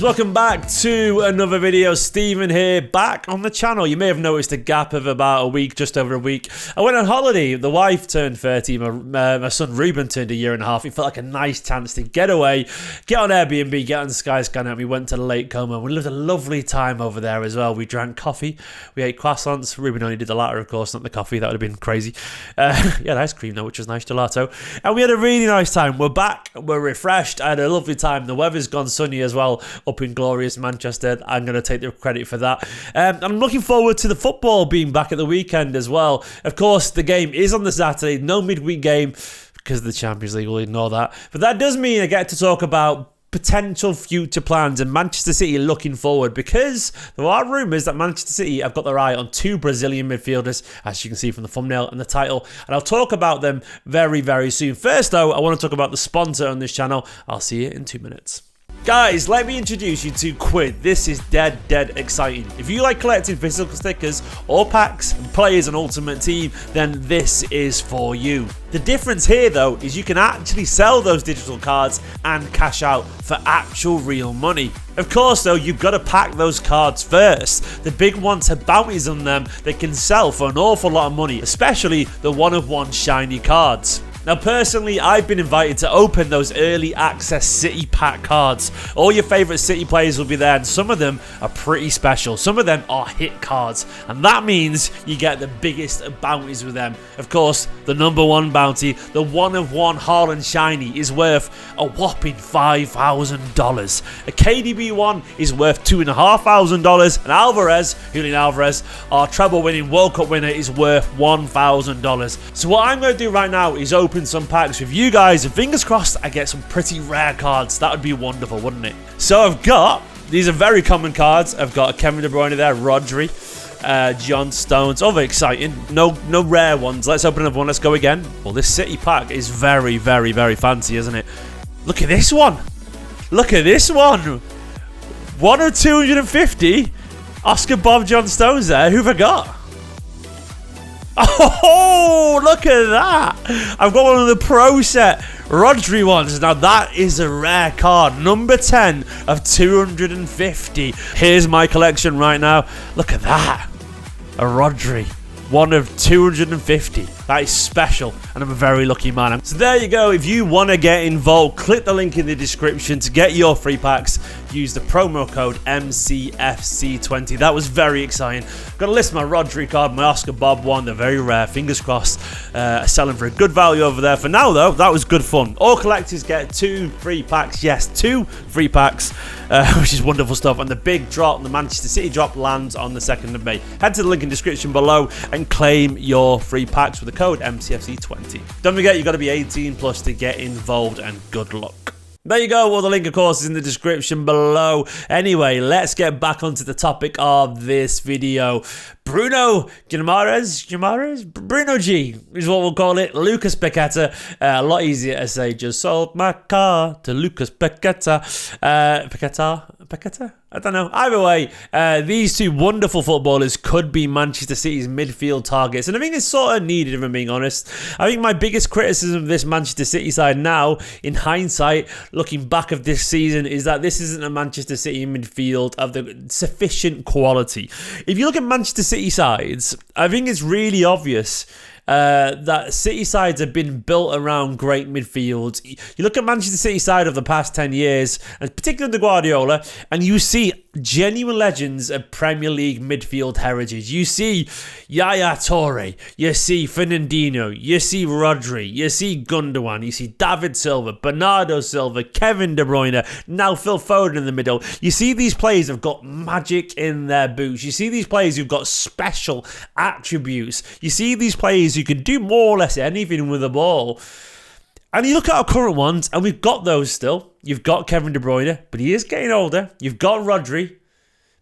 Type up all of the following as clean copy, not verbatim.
Gamers, welcome back to another video. Steven here, back on the channel. You may have noticed a gap of about a week, just over a week. I went on holiday. The wife turned 30. My son Ruben turned a year and a half. It felt like a nice chance to get away, get on Airbnb, get on Skyscanner, and we went to Lake Como. We lived a lovely time over there as well. We drank coffee, we ate croissants. Ruben only did the latter, of course, not the coffee. That would have been crazy. Yeah, ice cream though, which was nice, gelato. And we had a really nice time. We're back, we're refreshed. I had a lovely time. The weather's gone sunny as well up in glorious Manchester. I'm going to take the credit for that. I'm looking forward to the football being back at the weekend as well. Of course, the game is on the Saturday. No midweek game because of the Champions League. We'll ignore that. But that does mean I get to talk about potential future plans and Manchester City looking forward, because there are rumours that Manchester City have got their eye on two Brazilian midfielders, as you can see from the thumbnail and the title, and I'll talk about them very, very soon. First though, I want to talk about the sponsor on this channel. I'll see you in 2 minutes. Guys, let me introduce you to Quidd. This is dead exciting. If you like collecting physical stickers or packs and players on Ultimate Team, then this is for you. The difference here though is you can actually sell those digital cards and cash out for actual real money. Of course though, you've got to pack those cards first. The big ones have bounties on them that can sell for an awful lot of money, especially the one-of-one shiny cards. Now personally, I've been invited to open those early access City pack cards. All your favourite City players will be there, and some of them are pretty special. Some of them are hit cards, and that means you get the biggest bounties with them. Of course, the #1 bounty, the one-of-one Haaland shiny, is worth a whopping $5,000. A KDB one is worth $2,500, and Julian Alvarez, our treble-winning World Cup winner, is worth $1,000. So what I'm going to do right now is open some packs with you guys, and fingers crossed I get some pretty rare cards. That would be wonderful, wouldn't it? So I've got, these are very common cards. I've got a Kevin De Bruyne there, Rodri, John Stones, all very exciting. No rare ones. Let's open another one. Let's go again. Well, this City pack is very fancy, isn't it? Look at this one. Look at this one. 1 of 250. Oscar Bob John Stones there. Who've I got? Oh, look at that. I've got one of the Pro Set Rodri ones. Now that is a rare card. Number 10 of 250. Here's my collection right now. Look at that. A Rodri. 1 of 250. That is special, and I'm a very lucky man. So there you go. If you want to get involved, click the link in the description to get your free packs. Use the promo code MCFC20. That was very exciting. Got to list my Rodri card, my Oscar Bob one. They're very rare. Fingers crossed. Selling for a good value over there. For now, though, that was good fun. All collectors get 2 free packs. Yes, 2 free packs, which is wonderful stuff. And the big drop, the Manchester City drop, lands on the 2nd of May. Head to the link in the description below and claim your free packs with the code MCFC20. Don't forget, you've got to be 18 plus to get involved, and good luck. There you go. Well, the link, of course, is in the description below. Anyway, let's get back onto the topic of this video. Bruno Guimaraes? Bruno G is what we'll call it. Lucas Paqueta. A lot easier to say. Just sold my car to Lucas Paqueta. Paqueta? I don't know. Either way, these two wonderful footballers could be Manchester City's midfield targets, and I think it's sort of needed, if I'm being honest. I think my biggest criticism of this Manchester City side now, in hindsight, looking back of this season, is that this isn't a Manchester City midfield of the sufficient quality. If you look at Manchester City sides, I think it's really obvious that City sides have been built around great midfields. You look at Manchester City side of the past 10 years, and particularly the Guardiola, and you see genuine legends of Premier League midfield heritage. You see Yaya Toure, you see Fernandinho, you see Rodri, you see Gundogan, you see David Silva, Bernardo Silva, Kevin De Bruyne, now Phil Foden in the middle. You see these players have got magic in their boots. You see these players who've got special attributes. You see these players who can do more or less anything with the ball. And you look at our current ones, and we've got those still. You've got Kevin De Bruyne, but he is getting older. You've got Rodri,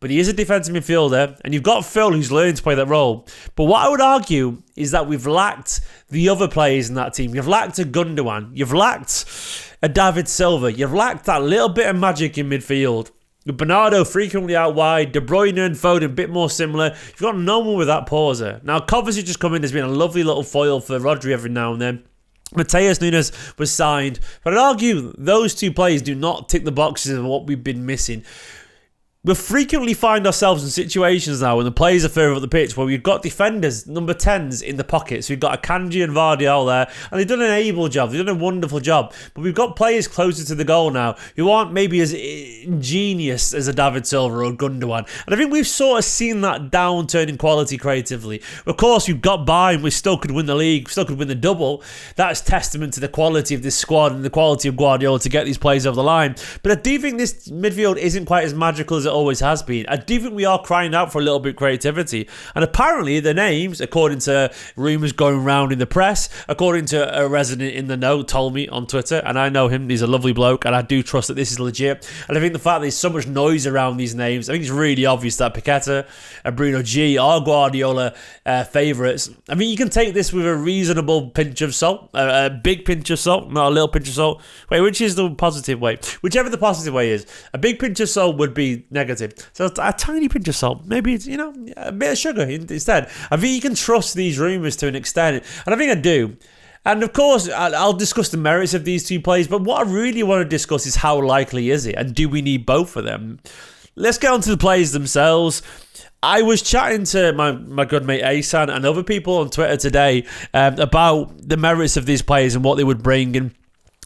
but he is a defensive midfielder. And you've got Phil, who's learning to play that role. But what I would argue is that we've lacked the other players in that team. You've lacked a Gundogan. You've lacked a David Silva. You've lacked that little bit of magic in midfield. Bernardo frequently out wide, De Bruyne and Foden a bit more similar. You've got no one with that pauser. Now, Kovacic just come in, has been a lovely little foil for Rodri every now and then. Matheus Nunes was signed, but I'd argue those two players do not tick the boxes of what we've been missing. We frequently find ourselves in situations now when the players are further up the pitch where we've got defenders, number 10s in the pockets. We've got Akanji and Vardiol there, and they've done an able job. They've done a wonderful job. But we've got players closer to the goal now who aren't maybe as ingenious as a David Silva or Gundogan. And I think we've sort of seen that downturn in quality creatively. Of course, we've got by and we still could win the league, still could win the double. That's testament to the quality of this squad and the quality of Guardiola to get these players over the line. But I do think this midfield isn't quite as magical as it always has been. I do think we are crying out for a little bit of creativity. And apparently the names, according to rumours going around in the press, according to a resident in the know, told me on Twitter, and I know him, he's a lovely bloke, and I do trust that this is legit. And I think the fact that there's so much noise around these names, I think it's really obvious that Paqueta and Bruno G are Guardiola favourites. I mean, you can take this with a reasonable pinch of salt, a big pinch of salt, not a little pinch of salt. Wait, which is the positive way? Whichever the positive way is. A big pinch of salt would be negative. So a tiny pinch of salt, maybe it's, a bit of sugar instead. I think you can trust these rumours to an extent, and I think I do. And of course, I'll discuss the merits of these two players, but what I really want to discuss is how likely is it, and do we need both of them? Let's get on to the players themselves. I was chatting to my good mate 𝙬𝙬𝙨𝙩𝙧 and other people on Twitter today about the merits of these players and what they would bring, and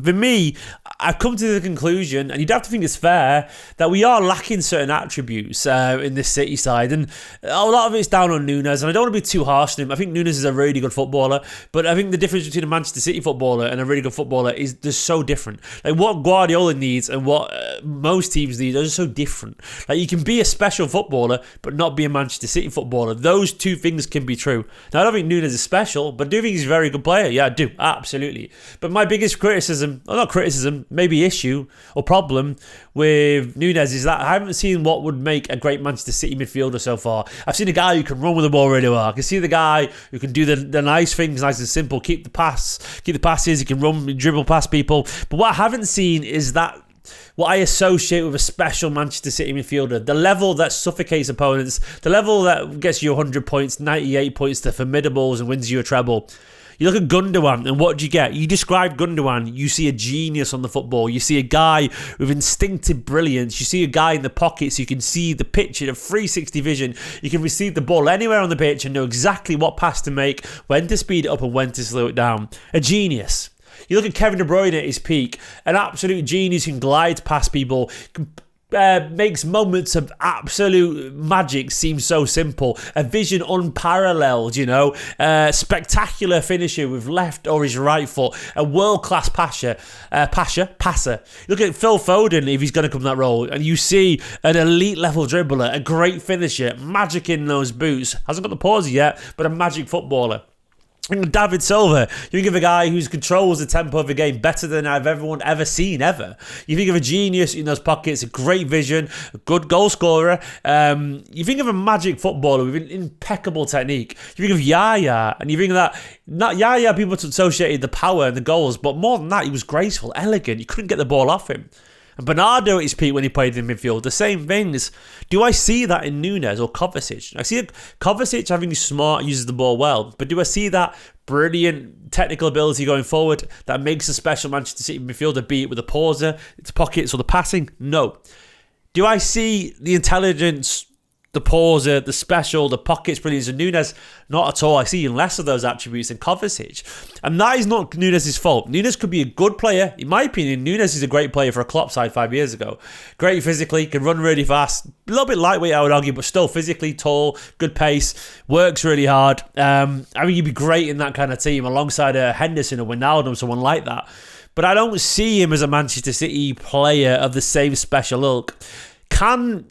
for me, I've come to the conclusion, and you'd have to think it's fair, that we are lacking certain attributes in this City side, and a lot of it's down on Nunes, and I don't want to be too harsh on him. I think Nunes is a really good footballer, but I think the difference between a Manchester City footballer and a really good footballer is they're so different. Like what Guardiola needs and what most teams need are so different. Like you can be a special footballer, but not be a Manchester City footballer. Those two things can be true. Now, I don't think Nunes is special, but I do think he's a very good player. Yeah, I do, absolutely. But my biggest criticism, or not criticism, maybe issue or problem with Nunes is that I haven't seen what would make a great Manchester City midfielder so far. I've seen a guy who can run with the ball really well. I can see the guy who can do the nice things, nice and simple, keep the passes, he can run, dribble past people. But what I haven't seen is that what I associate with a special Manchester City midfielder, the level that suffocates opponents, the level that gets you 100 points, 98 points to formidables and wins you a treble. You look at Gundogan, and what do you get? You describe Gundogan, you see a genius on the football. You see a guy with instinctive brilliance. You see a guy in the pockets who can see the pitch in a 360 vision. You can receive the ball anywhere on the pitch and know exactly what pass to make, when to speed it up and when to slow it down. A genius. You look at Kevin De Bruyne at his peak, an absolute genius who can glide past people, makes moments of absolute magic seem so simple. A vision unparalleled, spectacular finisher with left or his right foot. A world-class passer. Look at Phil Foden if he's going to come that role, and you see an elite level dribbler, a great finisher, magic in those boots. Hasn't got the paws yet, but a magic footballer. And David Silva, you think of a guy who controls the tempo of the game better than I've ever seen, ever. You think of a genius in those pockets, a great vision, a good goal scorer. You think of a magic footballer with an impeccable technique. You think of Yaya, and you think of that, not Yaya, people associated the power and the goals, but more than that, he was graceful, elegant. You couldn't get the ball off him. And Bernardo at his peak when he played in midfield, the same things. Do I see that in Nunes or Kovacic? I see Kovacic, I think he's smart, uses the ball well. But do I see that brilliant technical ability going forward that makes a special Manchester City midfielder, be it with the pauser, its pockets or the passing? No. Do I see the intelligence, the pauser, the special, the pockets brilliance of Nunes? Not at all. I see less of those attributes than Kovacic. And that is not Nunes' fault. Nunes could be a good player. In my opinion, Nunes is a great player for a Klopp side 5 years ago. Great physically, can run really fast. A little bit lightweight, I would argue, but still physically tall, good pace, works really hard. I think he'd be great in that kind of team alongside a Henderson or Wijnaldum, someone like that. But I don't see him as a Manchester City player of the same special ilk. Can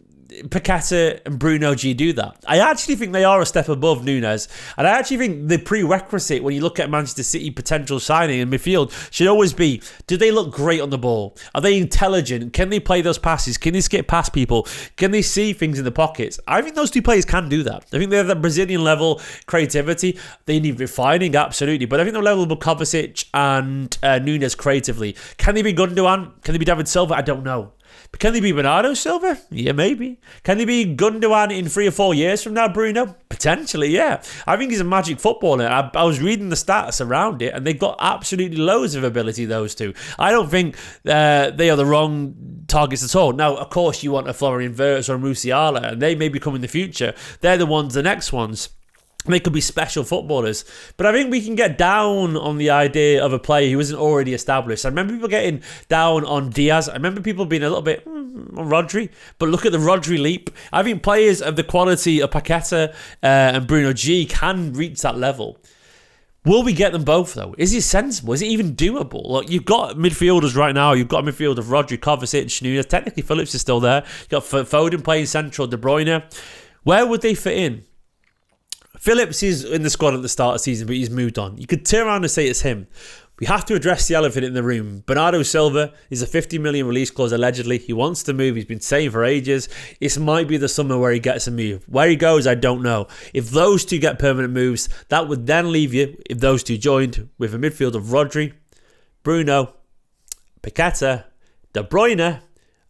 Paqueta and Bruno G do that? I actually think they are a step above Nunes, and I actually think the prerequisite when you look at Manchester City potential signing in midfield should always be, do they look great on the ball? Are they intelligent? Can they play those passes? Can they skip past people? Can they see things in the pockets? I think those two players can do that. I think they have that Brazilian level creativity. They need refining, absolutely, but I think the level of Kovacic and Nunes creatively. Can they be Gundogan? Can they be David Silva? I don't know. But can they be Bernardo Silva? Yeah, maybe. Can they be Gundogan in 3 or 4 years from now, Bruno? Potentially, yeah. I think he's a magic footballer. I was reading the stats around it, and they've got absolutely loads of ability, those two. I don't think they are the wrong targets at all. Now, of course, you want a Florian Wirtz or a Musiala, and they may become in the future. They're the next ones. They could be special footballers. But I think we can get down on the idea of a player who isn't already established. I remember people getting down on Diaz. I remember people being a little bit on Rodri. But look at the Rodri leap. I think players of the quality of Paqueta and Bruno G can reach that level. Will we get them both, though? Is it sensible? Is it even doable? Look, you've got midfielders right now. You've got a midfield of Rodri, Kovacic, Nunez. Technically, Phillips is still there. You've got Foden playing central, De Bruyne. Where would they fit in? Phillips is in the squad at the start of the season, but he's moved on. You could turn around and say it's him. We have to address the elephant in the room. Bernardo Silva is a 50 million release clause, allegedly. He wants to move. He's been saying for ages. This might be the summer where he gets a move. Where he goes, I don't know. If those two get permanent moves, that would then leave you, if those two joined, with a midfield of Rodri, Bruno, Paqueta, De Bruyne,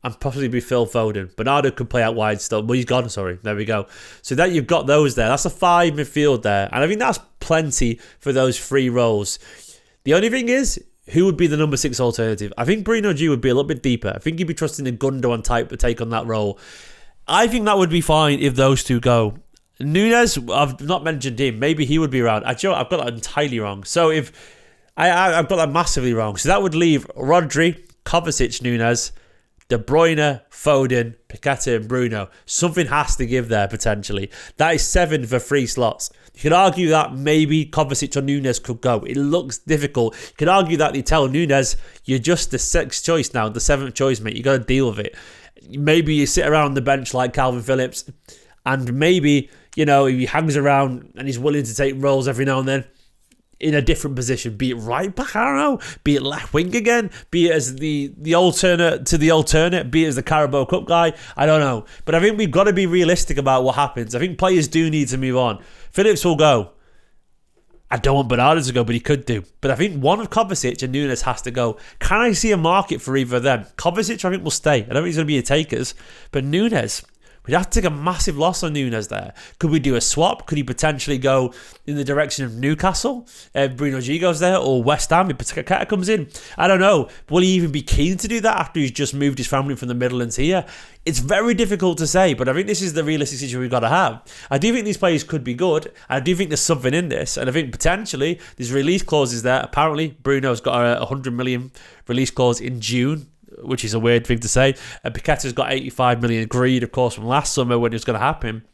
and possibly be Phil Foden. Bernardo could play out wide still. Well, he's gone, sorry. There we go. So that you've got those there. That's a 5 midfield there. And I think that's plenty for those 3 roles. The only thing is, who would be the number 6 alternative? I think Bruno G would be a little bit deeper. I think he'd be trusting the Gundogan type to take on that role. I think that would be fine if those two go. Nunez, I've not mentioned him. Maybe he would be around. I've got that entirely wrong. So if I've got that massively wrong. So that would leave Rodri, Kovacic, Nunez, De Bruyne, Foden, Paqueta and Bruno. Something has to give there, potentially. That is 7 for 3 slots. You could argue that maybe Kovacic or Nunez could go. It looks difficult. You could argue that they tell Nunez, you're just the 6th choice now, the 7th choice, mate. You got to deal with it. Maybe you sit around the bench like Calvin Phillips, and maybe, you know, if he hangs around and he's willing to take roles every now and then, in a different position, be it right back, I don't know, be it left wing again, be it as the alternate to the alternate, be it as the Carabao Cup guy, I don't know. But I think we've got to be realistic about what happens. I think players do need to move on. Phillips will go. I don't want Bernardo to go, but he could do. But I think one of Kovacic and Nunez has to go. Can I see a market for either of them? Kovacic, I think, will stay. I don't think he's going to be a takers. But Nunez, we'd have to take a massive loss on Nunez there. Could we do a swap? Could he potentially go in the direction of Newcastle? Bruno G goes there, or West Ham if Paqueta comes in? I don't know. Will he even be keen to do that after he's just moved his family from the Midlands here? It's very difficult to say, but I think this is the realistic situation we've got to have. I do think these players could be good. I do think there's something in this, and I think potentially there's release clauses there. Apparently, Bruno's got a 100 million release clause in June, which is a weird thing to say. And Paqueta's got 85 million agreed, of course, from last summer when it was going to happen.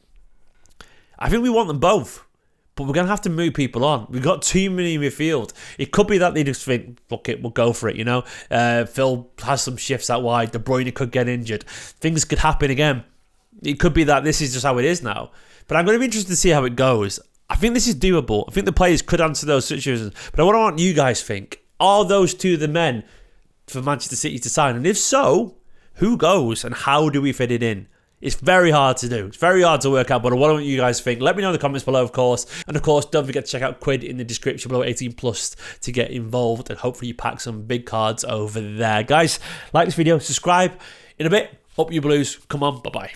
I think we want them both, but we're going to have to move people on. We've got too many in midfield. It could be that they just think, look it, we'll go for it, you know. Phil has some shifts out wide. De Bruyne could get injured. Things could happen again. It could be that this is just how it is now. But I'm going to be interested to see how it goes. I think this is doable. I think the players could answer those situations. But I want you guys to think, are those two the men for Manchester City to sign? And if so, who goes and how do we fit it in? It's very hard to do. It's very hard to work out, but what do you guys think? Let me know in the comments below, of course. And of course, don't forget to check out Quidd in the description below, 18 plus, to get involved, and hopefully you pack some big cards over there. Guys, like this video, subscribe in a bit. Up you Blues. Come on, bye-bye.